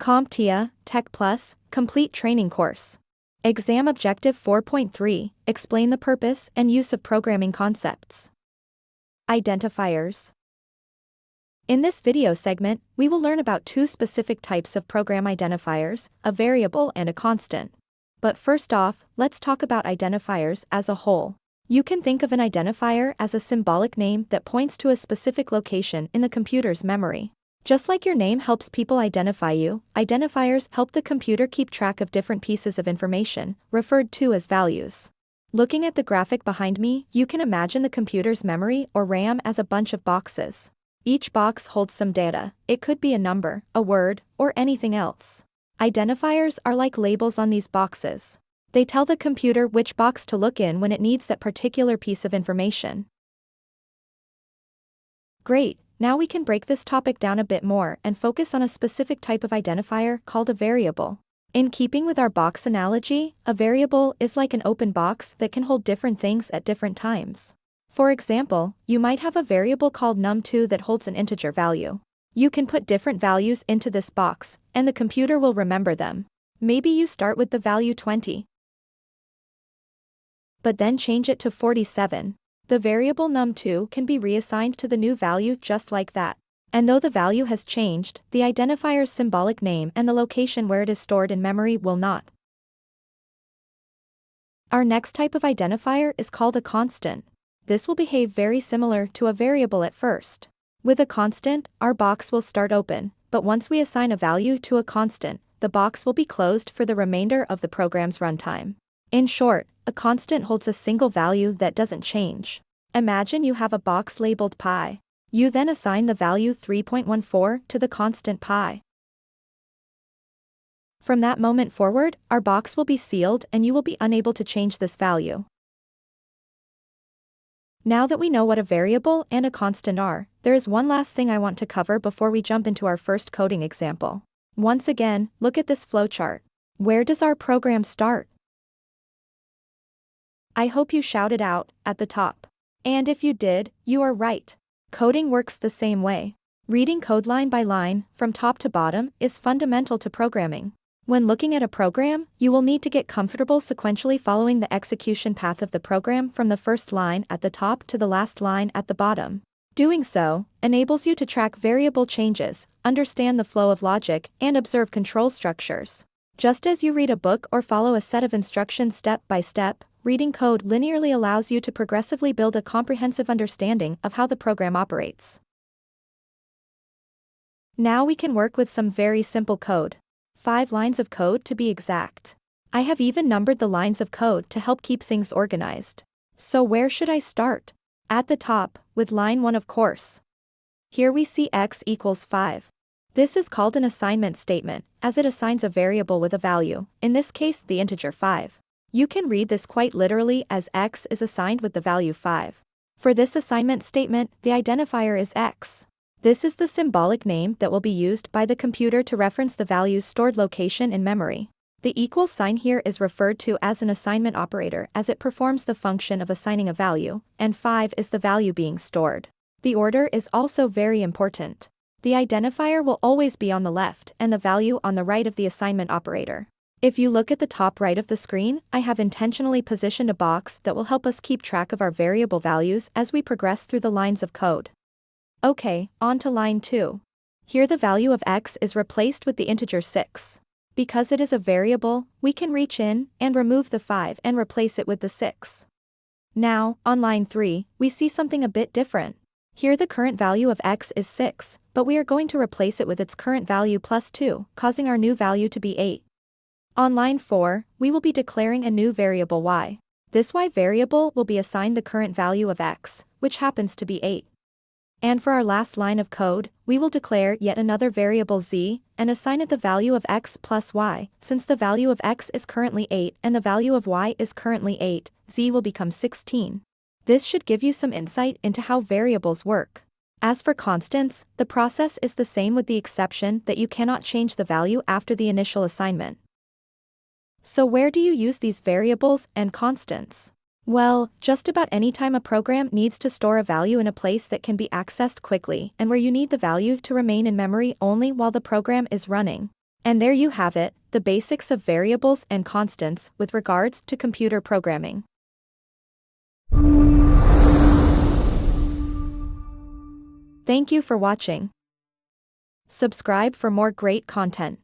CompTIA Tech Plus Complete Training Course. Exam Objective 4.3 Explain the purpose and use of programming concepts. Identifiers. In this video segment, we will learn about two specific types of program identifiers, a variable and a constant. But first off, let's talk about identifiers as a whole. You can think of an identifier as a symbolic name that points to a specific location in the computer's memory. Just like your name helps people identify you, identifiers help the computer keep track of different pieces of information, referred to as values. Looking at the graphic behind me, you can imagine the computer's memory or RAM as a bunch of boxes. Each box holds some data. It could be a number, a word, or anything else. Identifiers are like labels on these boxes. They tell the computer which box to look in when it needs that particular piece of information. Great, now we can break this topic down a bit more and focus on a specific type of identifier called a variable. In keeping with our box analogy, a variable is like an open box that can hold different things at different times. For example, you might have a variable called num2 that holds an integer value. You can put different values into this box, and the computer will remember them. Maybe you start with the value 20, but then change it to 47. The variable num2 can be reassigned to the new value just like that. And though the value has changed, the identifier's symbolic name and the location where it is stored in memory will not. Our next type of identifier is called a constant. This will behave very similar to a variable at first. With a constant, our box will start open, but once we assign a value to a constant, the box will be closed for the remainder of the program's runtime. In short, a constant holds a single value that doesn't change. Imagine you have a box labeled pi. You then assign the value 3.14 to the constant pi. From that moment forward, our box will be sealed and you will be unable to change this value. Now that we know what a variable and a constant are, there is one last thing I want to cover before we jump into our first coding example. Once again, look at this flowchart. Where does our program start? I hope you shouted out, at the top. And if you did, you are right. Coding works the same way. Reading code line by line, from top to bottom, is fundamental to programming. When looking at a program, you will need to get comfortable sequentially following the execution path of the program from the first line at the top to the last line at the bottom. Doing so enables you to track variable changes, understand the flow of logic, and observe control structures. Just as you read a book or follow a set of instructions step by step, reading code linearly allows you to progressively build a comprehensive understanding of how the program operates. Now we can work with some very simple code. 5 lines of code to be exact. I have even numbered the lines of code to help keep things organized. So where should I start? At the top, with line 1 of course. Here we see x equals 5. This is called an assignment statement, as it assigns a variable with a value, in this case the integer 5. You can read this quite literally as x is assigned with the value 5. For this assignment statement, the identifier is x. This is the symbolic name that will be used by the computer to reference the value's stored location in memory. The equal sign here is referred to as an assignment operator as it performs the function of assigning a value, and 5 is the value being stored. The order is also very important. The identifier will always be on the left and the value on the right of the assignment operator. If you look at the top right of the screen, I have intentionally positioned a box that will help us keep track of our variable values as we progress through the lines of code. Okay, on to line 2. Here the value of x is replaced with the integer 6. Because it is a variable, we can reach in and remove the 5 and replace it with the 6. Now, on line 3, we see something a bit different. Here the current value of x is 6, but we are going to replace it with its current value plus 2, causing our new value to be 8. On line 4, we will be declaring a new variable y. This y variable will be assigned the current value of x, which happens to be 8. And for our last line of code, we will declare yet another variable z, and assign it the value of x plus y. Since the value of x is currently 8 and the value of y is currently 8, z will become 16. This should give you some insight into how variables work. As for constants, the process is the same with the exception that you cannot change the value after the initial assignment. So where do you use these variables and constants? Well, just about any time a program needs to store a value in a place that can be accessed quickly and where you need the value to remain in memory only while the program is running. And there you have it, the basics of variables and constants with regards to computer programming. Thank you for watching. Subscribe for more great content.